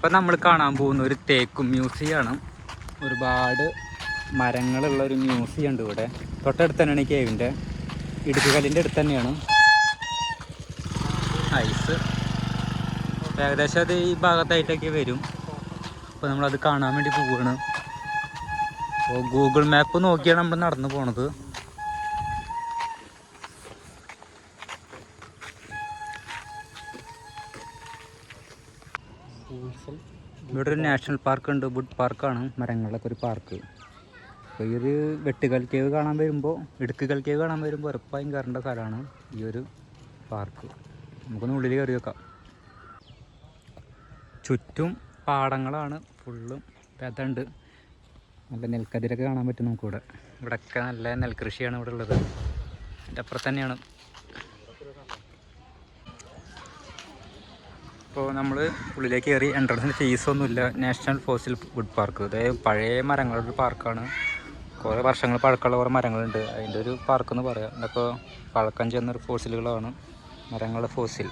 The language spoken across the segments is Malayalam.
ഇപ്പം നമ്മൾ കാണാൻ പോകുന്ന ഒരു തേക്കും മ്യൂസിയമാണ്. ഒരുപാട് മരങ്ങളുള്ള ഒരു മ്യൂസിയം ഉണ്ട് ഇവിടെ. തൊട്ടടുത്ത് തന്നെയാണ് ഈ കേവിൻ്റെ, ഇടുക്കുകല്ലിൻ്റെ അടുത്ത് തന്നെയാണ്. ഐസ് ഏകദേശം അത് ഈ ഭാഗത്തായിട്ടൊക്കെ വരും. അപ്പോൾ നമ്മളത് കാണാൻ വേണ്ടി പോവുകയാണ്. അപ്പോൾ ഗൂഗിൾ മാപ്പ് നോക്കിയാണ് നമ്മൾ നടന്നു പോണത്. ഇവിടെ ഒരു നാഷണൽ പാർക്ക് ഉണ്ട്, വുഡ് പാർക്കാണ്, മരങ്ങളൊക്കെ ഒരു പാർക്ക്. അപ്പോൾ ഈ ഒരു വെട്ടുകൽ കേവ് കാണാൻ വരുമ്പോൾ, ഇടുക്കുകൽ കേവ് കാണാൻ വരുമ്പോൾ ഉറപ്പായും കയറേണ്ട സ്ഥലമാണ് ഈ ഒരു പാർക്ക്. നമുക്കൊന്ന് ഉള്ളിൽ കയറി വെക്കാം. ചുറ്റും പാടങ്ങളാണ് ഫുള്ളും. പെതുണ്ട്, നല്ല നെൽക്കതിരൊക്കെ കാണാൻ പറ്റും നമുക്കിവിടെ. ഇവിടെയൊക്കെ നല്ല നെൽകൃഷിയാണ് ഇവിടെ ഉള്ളത്. അതിൻ്റെ അപ്പുറത്ത് തന്നെയാണ്. ഇപ്പോൾ നമ്മൾ ഉള്ളിലേക്ക് കയറി. എൻട്രൻസിന് ഫീസൊന്നുമില്ല. നാഷണൽ ഫോസിൽ വുഡ് പാർക്ക്, അതായത് പഴയ മരങ്ങളുടെ ഒരു പാർക്കാണ്. കുറേ വർഷങ്ങൾ പഴക്കമുള്ള കുറേ മരങ്ങളുണ്ട്. അതിൻ്റെ ഒരു പാർക്കെന്ന് പറയാം. ഇതൊക്കെ പഴക്കം ചെന്നൊരു ഫോസിലുകളാണ്, മരങ്ങളുടെ ഫോസിൽ.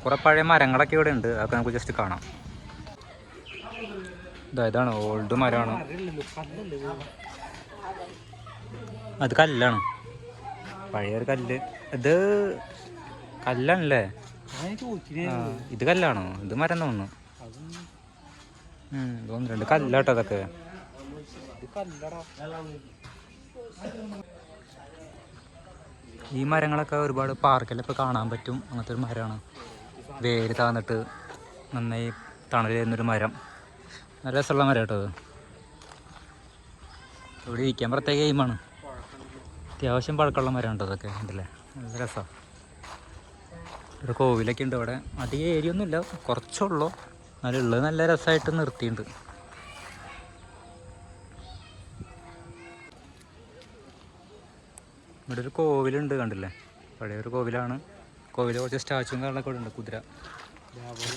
കുറേ പഴയ മരങ്ങളൊക്കെ ഇവിടെ ഉണ്ട്, അതൊക്കെ നമുക്ക് ജസ്റ്റ് കാണാം. ഇതാണ് ഓൾഡ് മരമാണ്. അത് കല്ലാണ്, പഴയൊരു കല്ല്. ഇത് കല്ലാണല്ലേ? ഇത് കല്ലാണോ? ഇത് മരം തോന്നുന്നു. തോന്നുന്നു കല്ലാട്ടോ അതൊക്കെ. ഈ മരങ്ങളൊക്കെ ഒരുപാട് പാർക്കിലൊക്കെ കാണാൻ പറ്റും. അങ്ങനത്തെ ഒരു മരമാണ്. വേര് താന്നിട്ട് നന്നായി തണൽ തരുന്നൊരു മരം. നല്ല രസമുള്ള മരം കേട്ടോ അത്. ഇവിടെ ഇരിക്കാൻ പ്രത്യേക ഗെയിമാണ്. അത്യാവശ്യം പഴക്കമുള്ള മരം ഉണ്ടോ അതൊക്കെ ഉണ്ടല്ലേ, നല്ല രസമാണ്. ഒരു കോവിലൊക്കെ ഉണ്ട് ഇവിടെ. അധികം ഏരിയ ഒന്നുമില്ല, കുറച്ചുള്ളൂ. അതിലുള്ളത് നല്ല രസമായിട്ട് നിർത്തിയിട്ടുണ്ട്. ഇവിടെ ഒരു കോവിലുണ്ട്, കണ്ടില്ലേ? പഴയൊരു കോവിലാണ്. കോവിൽ കുറച്ച് സ്റ്റാച്ചുവും കാര്യങ്ങളൊക്കെ ഇവിടെ ഉണ്ട്. കുതിര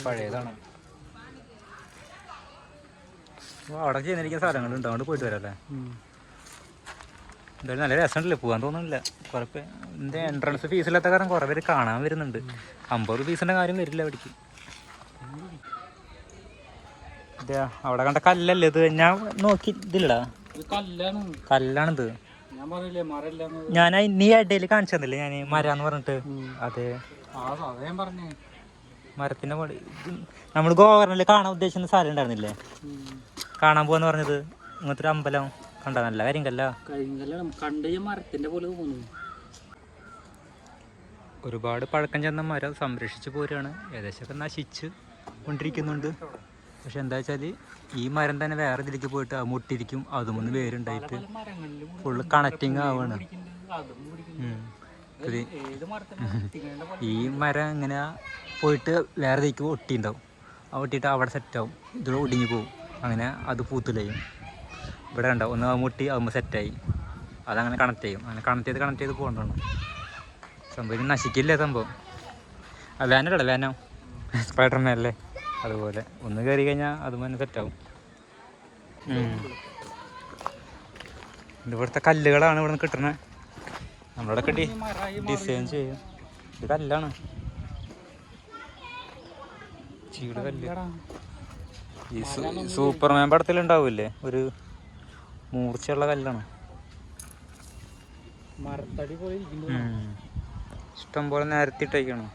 പഴയതാണ്. അവിടെ ചെയ്യുന്നിരിക്കുന്ന സ്ഥലങ്ങളുണ്ട്, അതുകൊണ്ട് പോയിട്ട് വരാം അല്ലേ? എന്തായാലും നല്ല രസമുണ്ടല്ലേ, പോകാൻ തോന്നുന്നില്ല. കുറേ എൻ്റെ എൻട്രൻസ് ഫീസില്ലാത്ത കാരണം കുറേ പേര് കാണാൻ വരുന്നുണ്ട്. 50 ഫീസിൻ്റെ കാര്യം വരില്ല അവിടേക്ക്. ഇതാ അവിടെ കണ്ട കല്ലല്ലേ ഇത്? ഞാൻ നോക്കി ഇതില്ലടാ, കല്ലാണിത്. ഞാൻ നീ ഇടയിൽ കാണിച്ചു തന്നില്ലേ ഞാൻ മരാന്ന് പറഞ്ഞിട്ട്? അതെ, മരത്തിന്റെ പടി. നമ്മൾ ഗോവർണറിൽ കാണാൻ ഉദ്ദേശിക്കുന്ന സ്ഥലം ഉണ്ടായിരുന്നില്ലേ, കാണാൻ പോവാന്ന് പറഞ്ഞത്? ഇങ്ങനത്തെ ഒരു അമ്പലം കണ്ട, നല്ല കരിങ്കല്ല. ഒരുപാട് പഴക്കം ചെന്ന മരം സംരക്ഷിച്ച് പോരുകയാണ്. ഏകദേശമൊക്കെ നശിച്ച് കൊണ്ടിരിക്കുന്നുണ്ട്. പക്ഷെ എന്താ വെച്ചാൽ ഈ മരം തന്നെ വേറെ ഇതിലേക്ക് പോയിട്ട് മുട്ടിരിക്കും. അതുമൊന്ന് വേരുണ്ടായിട്ട് ഫുള്ള് കണക്റ്റിങ് ആവാണ്. ഈ മരം ഇങ്ങനെ പോയിട്ട് വേറെ ഇതിലേക്ക് ഒട്ടിണ്ടാവും. ആ ഒട്ടിയിട്ട് അവിടെ സെറ്റാവും, ഇത് ഒടിഞ്ഞു പോവും. അങ്ങനെ അത് പൂത്തുലയും. ഇവിടെ ഉണ്ടാവും, ഒന്ന് മുട്ടി ആകുമ്പോൾ സെറ്റായി, അതങ്ങനെ കണക്ട് ചെയ്യും. അങ്ങനെ കണക്ട് ചെയ്ത് പോകണ്ടാണ് സംഭവം. നശിക്കില്ലേ സംഭവം. വാനല്ലേ, വാനോ സ്പൈഡർമാൻ അല്ലേ, അതുപോലെ ഒന്ന് കയറി കഴിഞ്ഞാൽ അതും തന്നെ സെറ്റാവും. ഇവിടുത്തെ കല്ലുകളാണ് ഇവിടെ നിന്ന് കിട്ടുന്നത്. നമ്മളിവിടെ ഡിസൈൻ ചെയ്യും. ഇത് കല്ലാണ്, ചീട് കല്ല്. ഈ സൂപ്പർമാൻ പടത്തിലുണ്ടാവില്ലേ ഒരു മൂർച്ചയുള്ള കല്ലാണ്. ഇഷ്ടം പോലെ നേരത്തിട്ടേക്കാണ്.